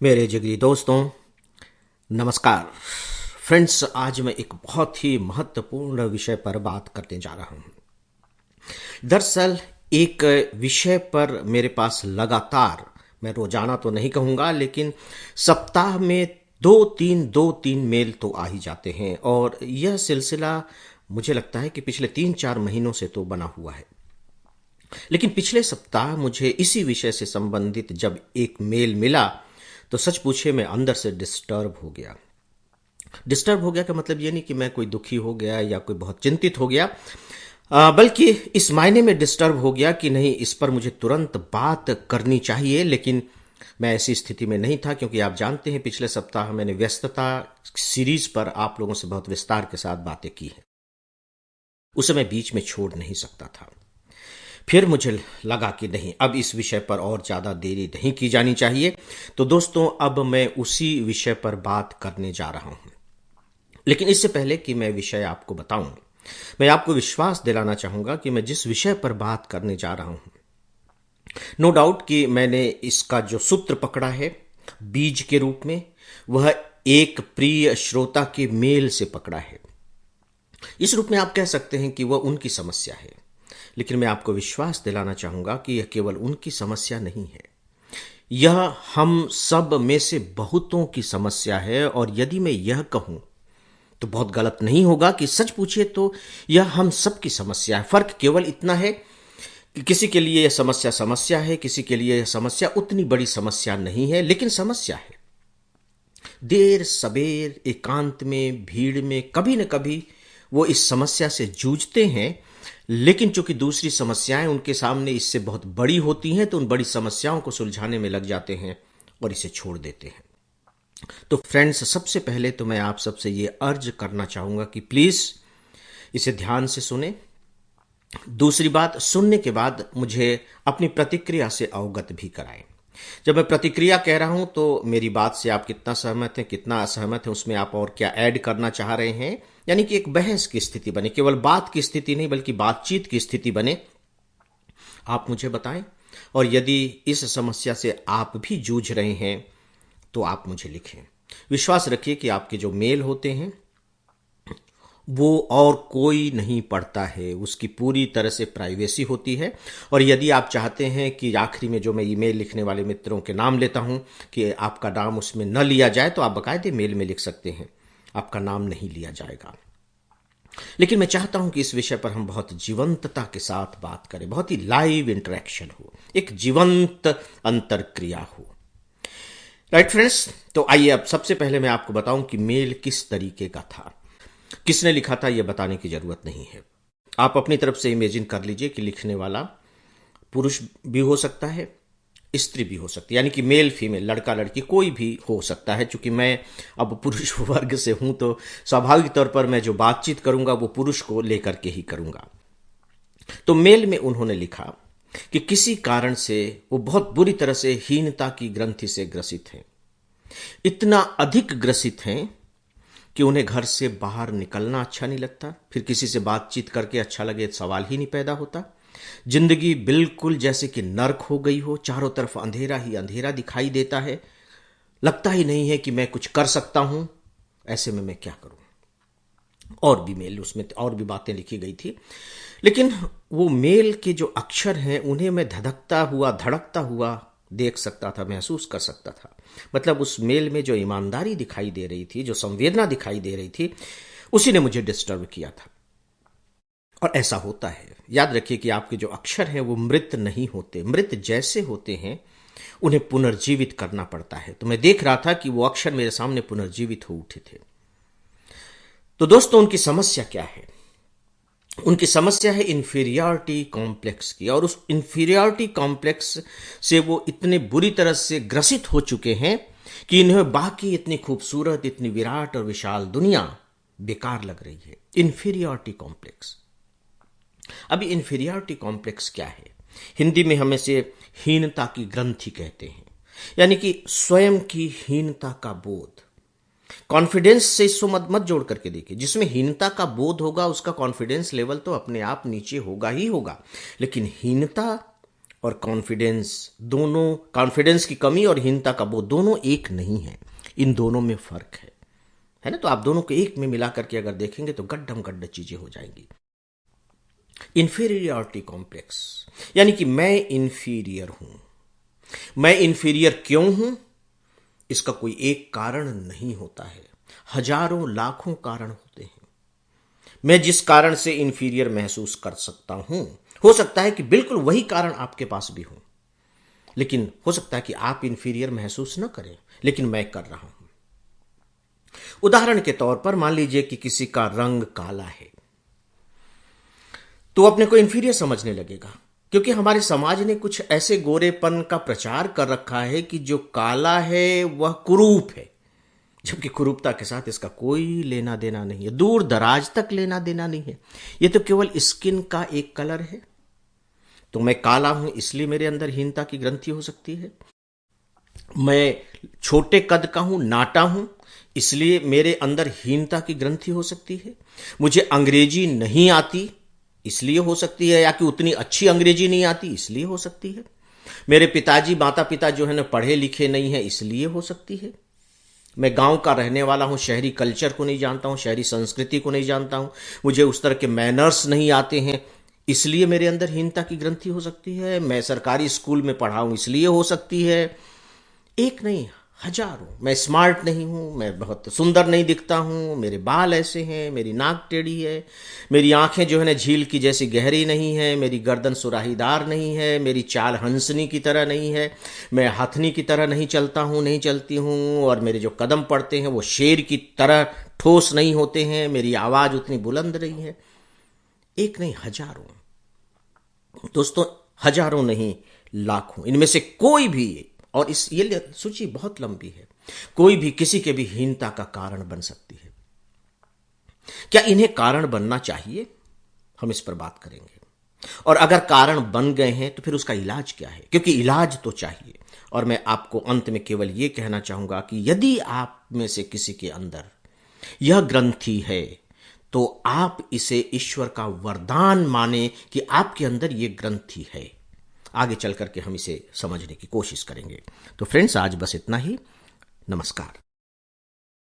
मेरे जिगरी दोस्तों, नमस्कार। फ्रेंड्स, आज मैं एक बहुत ही महत्वपूर्ण विषय पर बात करने जा रहा हूं। दरअसल एक विषय पर मेरे पास लगातार, मैं रोजाना तो नहीं कहूंगा, लेकिन सप्ताह में दो तीन मेल तो आ ही जाते हैं। और यह सिलसिला मुझे लगता है कि पिछले 3-4 महीनों से तो बना हुआ है। लेकिन पिछले सप्ताह मुझे इसी विषय से संबंधित जब एक मेल मिला तो सच पूछे मैं अंदर से डिस्टर्ब हो गया। डिस्टर्ब हो गया का मतलब ये नहीं कि मैं कोई दुखी हो गया या कोई बहुत चिंतित हो गया, बल्कि इस मायने में डिस्टर्ब हो गया कि नहीं, इस पर मुझे तुरंत बात करनी चाहिए। लेकिन मैं ऐसी स्थिति में नहीं था, क्योंकि आप जानते हैं पिछले सप्ताह मैंने व्यस्तता सीरीज पर आप लोगों से बहुत विस्तार के साथ बातें की हैं। उसे मैं बीच में छोड़ नहीं सकता था। फिर मुझे लगा कि नहीं, अब इस विषय पर और ज़्यादा देरी नहीं की जानी चाहिए। तो दोस्तों, अब मैं उसी विषय पर बात करने जा रहा हूं। लेकिन इससे पहले कि मैं विषय आपको बताऊं, मैं आपको विश्वास दिलाना चाहूंगा कि मैं जिस विषय पर बात करने जा रहा हूं, नो डाउट कि मैंने इसका जो सूत्र पकड़ा है बीज के रूप में, वह एक प्रिय श्रोता के मेल से पकड़ा है। इस रूप में आप कह सकते हैं कि वह उनकी समस्या है। लेकिन मैं आपको विश्वास दिलाना चाहूंगा कि यह केवल उनकी समस्या नहीं है, यह हम सब में से बहुतों की समस्या है। और यदि मैं यह कहूं तो बहुत गलत नहीं होगा कि सच पूछिए तो यह हम सब की समस्या है। फर्क केवल इतना है कि किसी के लिए यह समस्या समस्या है, किसी के लिए यह समस्या उतनी बड़ी समस्या नहीं है, लेकिन समस्या है। देर सबेर, एकांत में, भीड़ में, कभी न कभी वो इस समस्या से जूझते हैं। लेकिन चूंकि दूसरी समस्याएं उनके सामने इससे बहुत बड़ी होती हैं, तो उन बड़ी समस्याओं को सुलझाने में लग जाते हैं और इसे छोड़ देते हैं। तो फ्रेंड्स, सबसे पहले तो मैं आप सबसे ये अर्ज करना चाहूंगा कि प्लीज इसे ध्यान से सुने। दूसरी बात, सुनने के बाद मुझे अपनी प्रतिक्रिया से अवगत भी कराएं। जब मैं प्रतिक्रिया कह रहा हूं तो मेरी बात से आप कितना सहमत हैं, कितना असहमत हैं, उसमें आप और क्या ऐड करना चाह रहे हैं, यानी कि एक बहस की स्थिति बने, केवल बात की स्थिति नहीं बल्कि बातचीत की स्थिति बने, आप मुझे बताएं। और यदि इस समस्या से आप भी जूझ रहे हैं तो आप मुझे लिखें। विश्वास रखिए कि आपके जो मेल होते हैं वो और कोई नहीं पढ़ता है, उसकी पूरी तरह से प्राइवेसी होती है। और यदि आप चाहते हैं कि आखिरी में जो मैं ईमेल लिखने वाले मित्रों के नाम लेता हूं कि आपका नाम उसमें न लिया जाए, तो आप बाकायदे मेल में लिख सकते हैं, आपका नाम नहीं लिया जाएगा। लेकिन मैं चाहता हूं कि इस विषय पर हम बहुत जीवंतता के साथ बात करें, बहुत ही लाइव इंटरेक्शन हो, एक जीवंत अंतरक्रिया हो। राइट फ्रेंड्स, तो आइए अब सबसे पहले मैं आपको बताऊं कि मेल किस तरीके का था। किसने लिखा था यह बताने की जरूरत नहीं है। आप अपनी तरफ से इमेजिन कर लीजिए कि लिखने वाला पुरुष भी हो सकता है, स्त्री भी हो सकती है, यानी कि मेल फीमेल, लड़का लड़की कोई भी हो सकता है। चूंकि मैं अब पुरुष वर्ग से हूं तो स्वाभाविक तौर पर मैं जो बातचीत करूंगा वो पुरुष को लेकर के ही करूंगा। तो मेल में उन्होंने लिखा कि किसी कारण से वो बहुत बुरी तरह से हीनता की ग्रंथि से ग्रसित हैं, इतना अधिक ग्रसित हैं कि उन्हें घर से बाहर निकलना अच्छा नहीं लगता, फिर किसी से बातचीत करके अच्छा लगे सवाल ही नहीं पैदा होता। जिंदगी बिल्कुल जैसे कि नर्क हो गई हो, चारों तरफ अंधेरा ही अंधेरा दिखाई देता है, लगता ही नहीं है कि मैं कुछ कर सकता हूं। ऐसे में मैं क्या करूं। और भी मेल, उसमें और भी बातें लिखी गई थी, लेकिन वो मेल के जो अक्षर हैं उन्हें मैं धधकता हुआ, धड़कता हुआ देख सकता था, महसूस कर सकता था। मतलब उस मेल में जो ईमानदारी दिखाई दे रही थी, जो संवेदना दिखाई दे रही थी, उसी ने मुझे डिस्टर्ब किया था। और ऐसा होता है, याद रखिए कि आपके जो अक्षर हैं वो मृत नहीं होते, मृत जैसे होते हैं, उन्हें पुनर्जीवित करना पड़ता है। तो मैं देख रहा था कि वो अक्षर मेरे सामने पुनर्जीवित हो उठे थे। तो दोस्तों, उनकी समस्या क्या है? उनकी समस्या है इंफीरियरिटी कॉम्प्लेक्स की। और उस इंफीरियरिटी कॉम्प्लेक्स से वो इतने बुरी तरह से ग्रसित हो चुके हैं कि इन्हें बाकी इतनी खूबसूरत, इतनी विराट और विशाल दुनिया बेकार लग रही है। Inferiority complex. अभी इंफीरियरिटी कॉम्प्लेक्स क्या है? हिंदी में हम इसे हीनता की ग्रंथि कहते हैं, यानी कि स्वयं की हीनता का बोध। कॉन्फिडेंस से इसको मत मत जोड़ करके देखिए। जिसमें हीनता का बोध होगा उसका कॉन्फिडेंस लेवल तो अपने आप नीचे होगा ही होगा। लेकिन हीनता और कॉन्फिडेंस, दोनों, कॉन्फिडेंस की कमी और हीनता का बोध दोनों एक नहीं है, इन दोनों में फर्क है ना। तो आप दोनों को एक में मिला करके अगर देखेंगे तो गड्ढम गड्ढ चीजें हो जाएंगी। इंफीरियरिटी कॉम्प्लेक्स, यानी कि मैं इंफीरियर हूं। मैं इंफीरियर क्यों हूं? इसका कोई एक कारण नहीं होता है, हजारों लाखों कारण होते हैं। मैं जिस कारण से इंफीरियर महसूस कर सकता हूं, हो सकता है कि बिल्कुल वही कारण आपके पास भी हो, लेकिन हो सकता है कि आप इंफीरियर महसूस न करें, लेकिन मैं कर रहा हूं। उदाहरण के तौर पर मान लीजिए कि किसी का रंग काला है, तो अपने को इंफीरियर समझने लगेगा, क्योंकि हमारे समाज ने कुछ ऐसे गोरेपन का प्रचार कर रखा है कि जो काला है वह कुरूप है, जबकि कुरूपता के साथ इसका कोई लेना देना नहीं है, दूर दराज तक लेना देना नहीं है। यह तो केवल स्किन का एक कलर है। तो मैं काला हूं इसलिए मेरे अंदर हीनता की ग्रंथि हो सकती है। मैं छोटे कद का हूं, नाटा हूं, इसलिए मेरे अंदर हीनता की ग्रंथि हो सकती है। मुझे अंग्रेजी नहीं आती इसलिए हो सकती है, या कि उतनी अच्छी अंग्रेजी नहीं आती इसलिए हो सकती है। मेरे पिताजी, माता पिता जो है ना पढ़े लिखे नहीं है इसलिए हो सकती है। मैं गांव का रहने वाला हूं, शहरी कल्चर को नहीं जानता हूं, शहरी संस्कृति को नहीं जानता हूं, मुझे उस तरह के मैनर्स नहीं आते हैं, इसलिए मेरे अंदर हीनता की ग्रंथि हो सकती है। मैं सरकारी स्कूल में पढ़ा हूं इसलिए हो सकती है। एक नहीं, हजारों। मैं स्मार्ट नहीं हूं, मैं बहुत सुंदर नहीं दिखता हूं, मेरे बाल ऐसे हैं, मेरी नाक टेढ़ी है, मेरी आंखें जो है ना झील की जैसी गहरी नहीं है, मेरी गर्दन सुराहीदार नहीं है, मेरी चाल हंसनी की तरह नहीं है, मैं हथनी की तरह नहीं चलता हूं, नहीं चलती हूं, और मेरे जो कदम पड़ते हैं वो शेर की तरह ठोस नहीं होते हैं, मेरी आवाज उतनी बुलंद नहीं है। एक नहीं, हजारों। दोस्तों, हजारों नहीं, लाखों। इनमें से कोई भी, और इस ये सूची बहुत लंबी है, कोई भी किसी के भी हीनता का कारण बन सकती है। क्या इन्हें कारण बनना चाहिए? हम इस पर बात करेंगे। और अगर कारण बन गए हैं तो फिर उसका इलाज क्या है, क्योंकि इलाज तो चाहिए। और मैं आपको अंत में केवल यह कहना चाहूंगा कि यदि आप में से किसी के अंदर यह ग्रंथि है तो आप इसे ईश्वर का वरदान माने कि आपके अंदर यह ग्रंथि है। आगे चल करके हम इसे समझने की कोशिश करेंगे। तो फ्रेंड्स, आज बस इतना ही। नमस्कार।